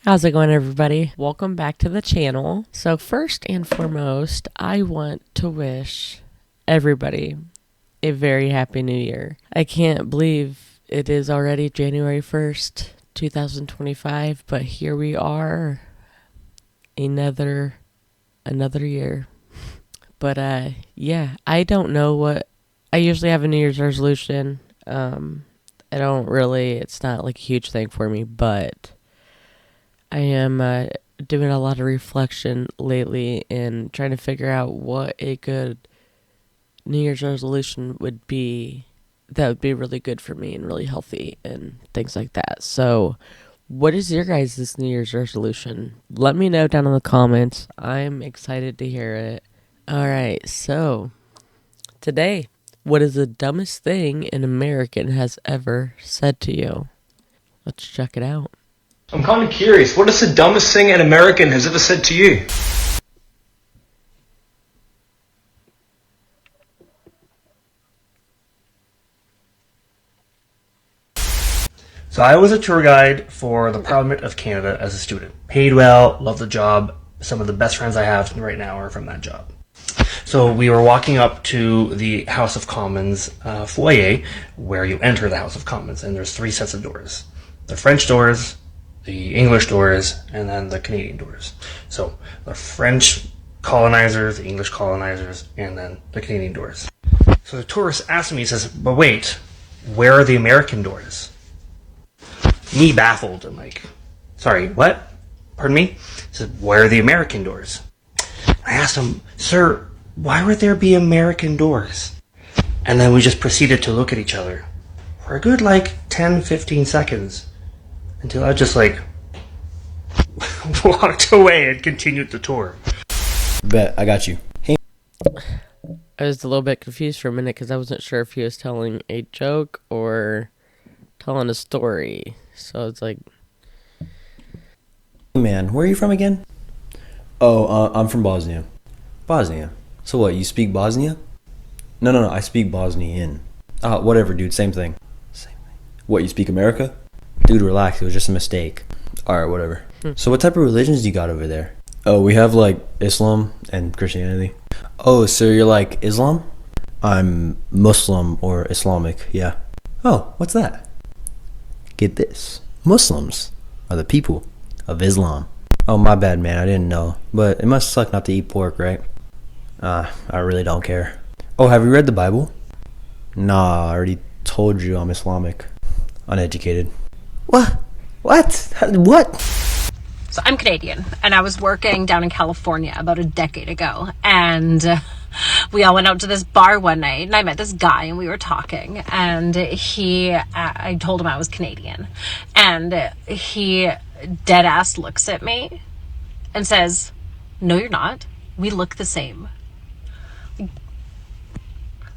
How's it going, everybody? Welcome back to the channel. So first and foremost, I want to wish everybody a very happy new year. I can't believe it is already January 1st, 2025, but here we are, another year. But yeah, I don't know what, I usually have a New Year's resolution. It's not like a huge thing for me, but I am doing a lot of reflection lately and trying to figure out what a good New Year's resolution would be that would be really good for me and really healthy and things like that. So what is your guys' New Year's resolution? Let me know down in the comments. I'm excited to hear it. All right, so today, what is the dumbest thing an American has ever said to you? Let's check it out. I'm kind of curious, what is the dumbest thing an American has ever said to you? So I was a tour guide for the Parliament of Canada as a student. Paid well, loved the job. Some of the best friends I have right now are from that job. So we were walking up to the House of Commons foyer where you enter the House of Commons, and there's 3 sets of doors. The French doors, the English doors, and then the Canadian doors. So the French colonizers, the English colonizers, and then the Canadian doors. So the tourist asked me, he says, but wait, where are the American doors? Me baffled, I'm like, sorry, what? Pardon me? He said, where are the American doors? I asked him, sir, why would there be American doors? And then we just proceeded to look at each other for a good 10, 15 seconds. Until I just walked away and continued the tour. Bet, I got you. Hey. I was a little bit confused for a minute because I wasn't sure if he was telling a joke or telling a story. So it's like... Man, where are you from again? Oh, I'm from Bosnia. Bosnia? So what, you speak Bosnia? No, I speak Bosnian. Whatever, dude, same thing. What, you speak America? Dude, relax, it was just a mistake. Alright, whatever. So what type of religions do you got over there? Oh, we have Islam and Christianity. Oh, so you're like Islam? I'm Muslim or Islamic, yeah. Oh, what's that? Get this. Muslims are the people of Islam. Oh, my bad, man, I didn't know. But it must suck not to eat pork, right? I really don't care. Oh, have you read the Bible? Nah, I already told you I'm Islamic. Uneducated. What? What? So I'm Canadian, and I was working down in California about a decade ago, and we all went out to this bar one night, and I met this guy, and we were talking, and I told him I was Canadian, and he dead-ass looks at me and says, no, you're not. We look the same.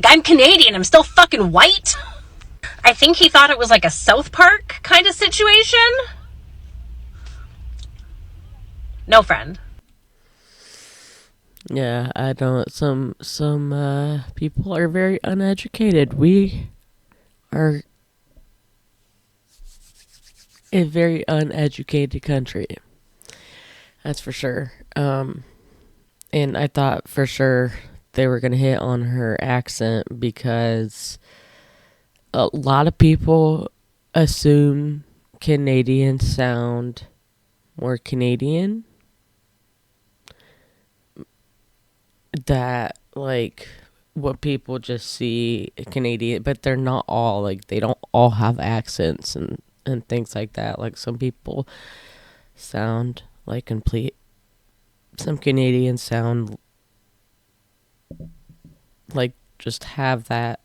I'm Canadian. I'm still fucking white. I think he thought it was like a South Park kind of situation. No, friend. Yeah, I don't. Some people are very uneducated. We are a very uneducated country. That's for sure. And I thought for sure they were gonna hit on her accent because a lot of people assume Canadians sound more Canadian. That, what people just see Canadian, but they're not all, they don't all have accents and things like that. Some people sound some Canadians sound just have that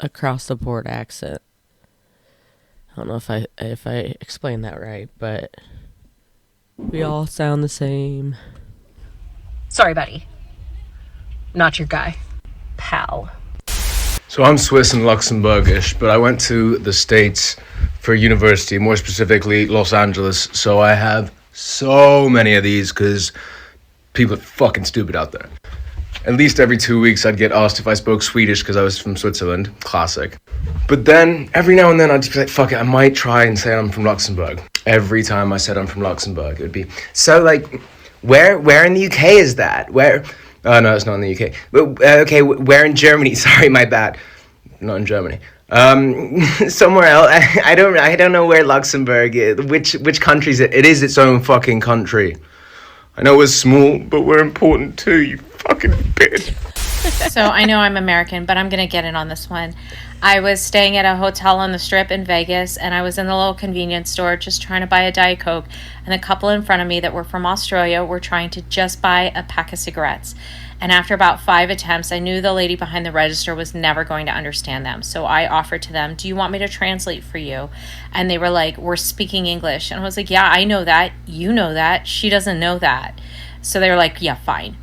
across the board accent. I don't know if I explained that right, but we all sound the same. Sorry, buddy. Not your guy. Pal. So I'm Swiss and Luxembourgish, but I went to the States for university, more specifically Los Angeles, so I have so many of these because people are fucking stupid out there. At least every 2 weeks I'd get asked if I spoke Swedish because I was from Switzerland. Classic. But then, every now and then I'd just be like, fuck it, I might try and say I'm from Luxembourg. every time I said I'm from Luxembourg. It would be, so, like, where in the UK is that? Where? Oh, no, it's not in the UK. But, okay, where in Germany? Sorry, my bad. Not in Germany. Somewhere else. I don't know where Luxembourg is. Which country is it? It is its own fucking country. I know we're small, but we're important too, you fucking bitch. So I know I'm American, but I'm going to get in on this one. I was staying at a hotel on the Strip in Vegas, and I was in the little convenience store just trying to buy a Diet Coke, and the couple in front of me that were from Australia were trying to just buy a pack of cigarettes. And after about 5 attempts, I knew the lady behind the register was never going to understand them. So I offered to them, do you want me to translate for you? And they were like, we're speaking English. And I was like, yeah, I know that. You know that. She doesn't know that. So they were like, yeah, fine.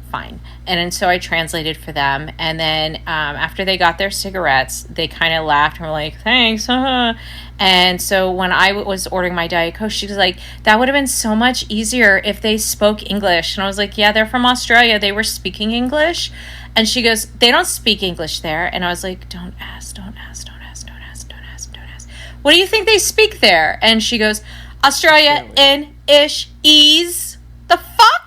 And so I translated for them. And then after they got their cigarettes, they kind of laughed and were like, thanks. And so when I was ordering my Diet Coke, she was like, that would have been so much easier if they spoke English. And I was like, yeah, they're from Australia. They were speaking English. And she goes, they don't speak English there. And I was like, don't ask. What do you think they speak there? And she goes, Australia in ish ease. The fuck?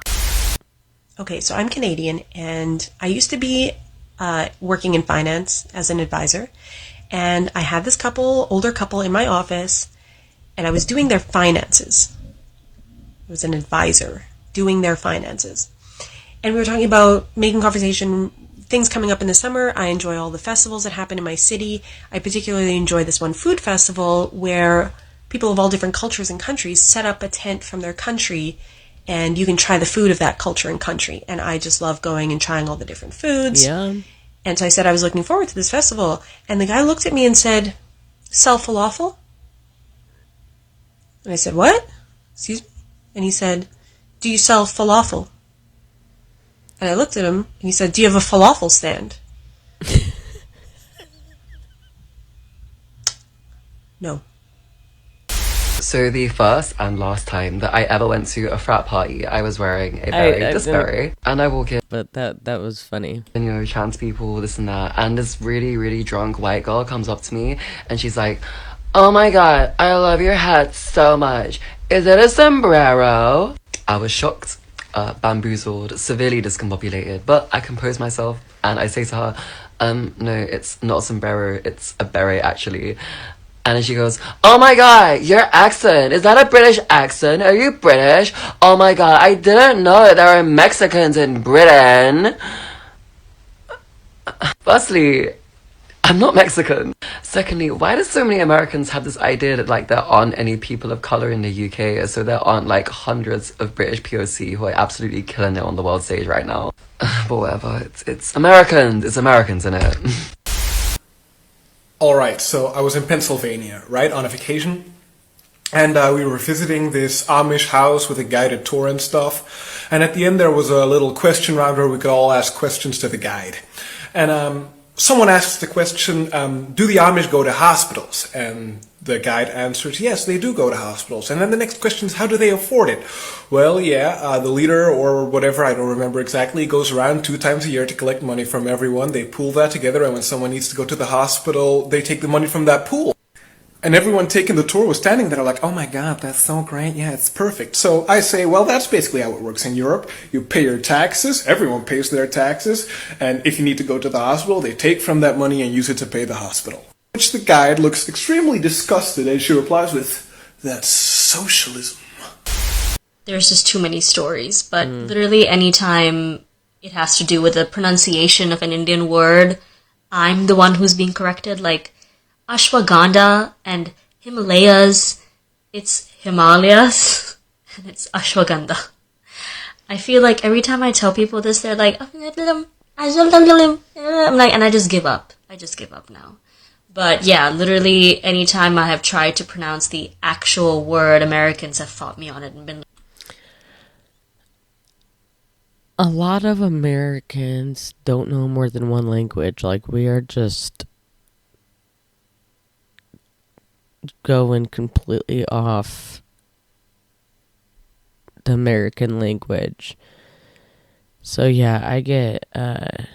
Okay, so I'm Canadian, and I used to be working in finance as an advisor, and I had this older couple in my office, and I was doing their finances. I was an advisor doing their finances. And we were talking about making conversation, things coming up in the summer. I enjoy all the festivals that happen in my city. I particularly enjoy this one food festival where people of all different cultures and countries set up a tent from their country, and you can try the food of that culture and country. And I just love going and trying all the different foods. Yeah. And so I said I was looking forward to this festival. And the guy looked at me and said, sell falafel? And I said, what? Excuse me? And he said, do you sell falafel? And I looked at him, and he said, do you have a falafel stand? No. So the first and last time that I ever went to a frat party, I was wearing a berry, and I walk in, But that was funny. and trans people, this and that, and this really, really drunk white girl comes up to me, and she's like, oh my god, I love your hat so much. Is it a sombrero? I was shocked, bamboozled, severely discombobulated, but I compose myself, and I say to her, no, it's not a sombrero, it's a beret, actually. And then she goes, oh my god, your accent, is that a British accent? Are you British? Oh my god, I didn't know there are Mexicans in Britain. Firstly, I'm not Mexican. Secondly, why do so many Americans have this idea that like there aren't any people of colour in the UK, so there aren't like hundreds of British POC who are absolutely killing it on the world stage right now? But whatever, it's Americans, innit? Alright, so I was in Pennsylvania, right, on a vacation, and we were visiting this Amish house with a guided tour and stuff, and at the end there was a little question round where we could all ask questions to the guide. And someone asks the question, do the Amish go to hospitals? And the guide answers, yes, they do go to hospitals. And then the next question is, how do they afford it? Well, yeah, the leader or whatever, I don't remember exactly, goes around 2 times a year to collect money from everyone. They pool that together, and when someone needs to go to the hospital, they take the money from that pool. And everyone taking the tour was standing there like, oh my god, that's so great, yeah, it's perfect. So I say, well, that's basically how it works in Europe. You pay your taxes, everyone pays their taxes, and if you need to go to the hospital, they take from that money and use it to pay the hospital. Which the guide looks extremely disgusted as she replies with, that's socialism. There's just too many stories, but literally anytime it has to do with the pronunciation of an Indian word, I'm the one who's being corrected, like ashwagandha and Himalayas, it's Himalayas, and it's ashwagandha. I feel like every time I tell people this, they're like, I'm like, and I just give up. I just give up now. But yeah, literally anytime I have tried to pronounce the actual word, Americans have fought me on it and been A lot of Americans don't know more than one language. Like, we are just going completely off the American language. So yeah, I get I'm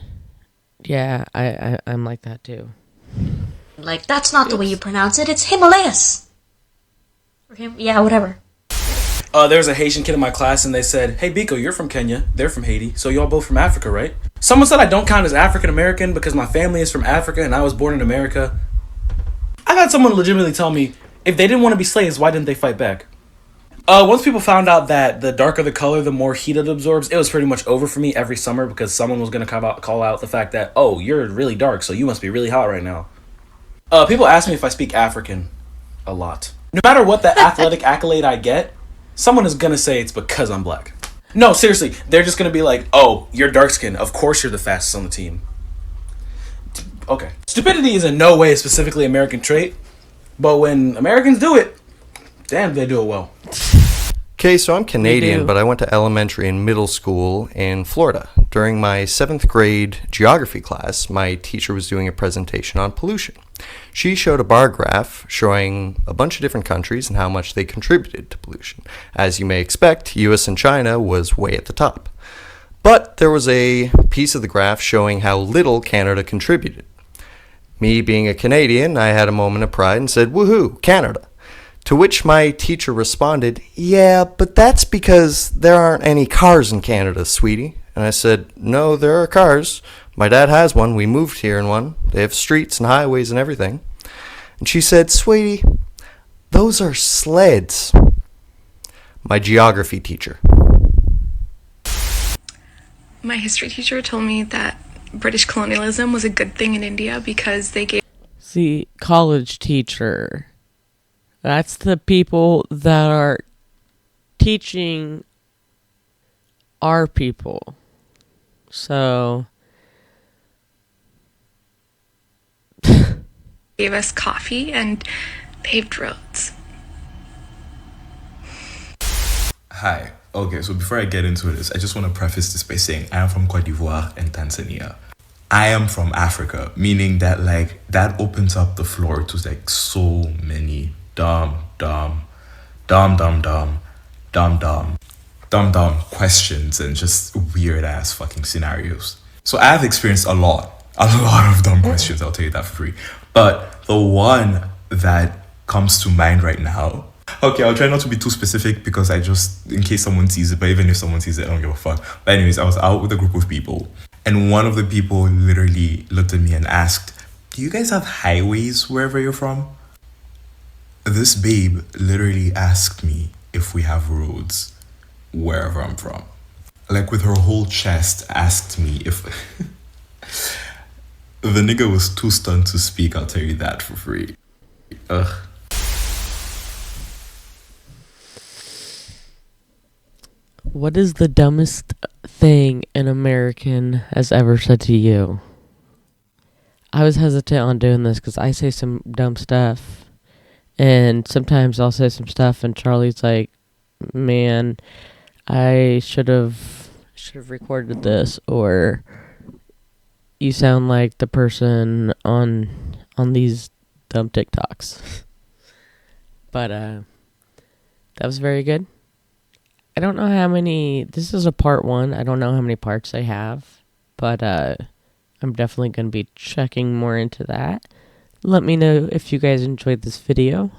like that too. like, that's not the way you pronounce it, it's Himalayas. Or yeah, whatever. There was a Haitian kid in my class, and they said, "Hey, Biko, you're from Kenya. They're from Haiti. So y'all both from Africa, right?" Someone said I don't count as African American because my family is from Africa and I was born in America. I had someone legitimately tell me, if they didn't want to be slaves, why didn't they fight back? Once people found out that the darker the color, the more heat it absorbs, it was pretty much over for me every summer because someone was going to call out the fact that, oh, you're really dark, so you must be really hot right now. People ask me if I speak African a lot. No matter what the athletic accolade I get, someone is going to say it's because I'm black. No, seriously, they're just going to be like, oh, you're dark skinned. Of course you're the fastest on the team. Okay. Stupidity is in no way a specifically American trait, but when Americans do it, damn, they do it well. Okay, so I'm Canadian, but I went to elementary and middle school in Florida. During my 7th grade geography class, my teacher was doing a presentation on pollution. She showed a bar graph showing a bunch of different countries and how much they contributed to pollution. As you may expect, US and China was way at the top. But there was a piece of the graph showing how little Canada contributed. Me being a Canadian, I had a moment of pride and said, "Woohoo, Canada." To which my teacher responded, "Yeah, but that's because there aren't any cars in Canada, sweetie." And I said, "No, there are cars. My dad has one. We moved here in one. They have streets and highways and everything." And she said, "Sweetie, those are sleds." My geography teacher. My history teacher told me that British colonialism was a good thing in India because they gave... See, college teacher. That's the people that are teaching our people. So... gave us coffee and paved roads. Hi. Okay, so before I get into this, I just want to preface this by saying I am from Cote d'Ivoire and Tanzania. I am from Africa, meaning that that opens up the floor to so many dumb questions and just weird ass fucking scenarios. So I have experienced a lot of dumb questions, I'll tell you that for free. But the one that comes to mind right now, okay, I'll try not to be too specific because in case someone sees it, but even if someone sees it, I don't give a fuck. But anyways, I was out with a group of people and one of the people literally looked at me and asked, "Do you guys have highways wherever you're from?" This babe literally asked me if we have roads wherever I'm from. With her whole chest asked me if... The nigga was too stunned to speak, I'll tell you that for free. Ugh. What is the dumbest thing an American has ever said to you? I was hesitant on doing this because I say some dumb stuff. And sometimes I'll say some stuff and Charlie's like, "Man, I should have recorded this," or "You sound like the person on these dumb TikToks." But that was very good. I don't know how many... This is a part 1. I don't know how many parts they have. But I'm definitely going to be checking more into that. Let me know if you guys enjoyed this video.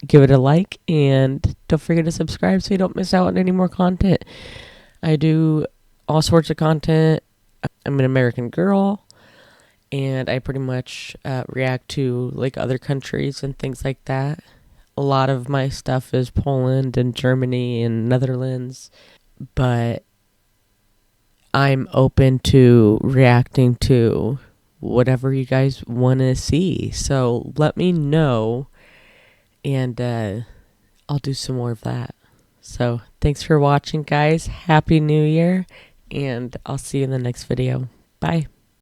Give it a like. And don't forget to subscribe so you don't miss out on any more content. I do all sorts of content. I'm an American girl. And I pretty much react to other countries and things like that. A lot of my stuff is Poland and Germany and Netherlands, but I'm open to reacting to whatever you guys want to see. So let me know, and I'll do some more of that. So thanks for watching, guys. Happy New Year, and I'll see you in the next video. Bye.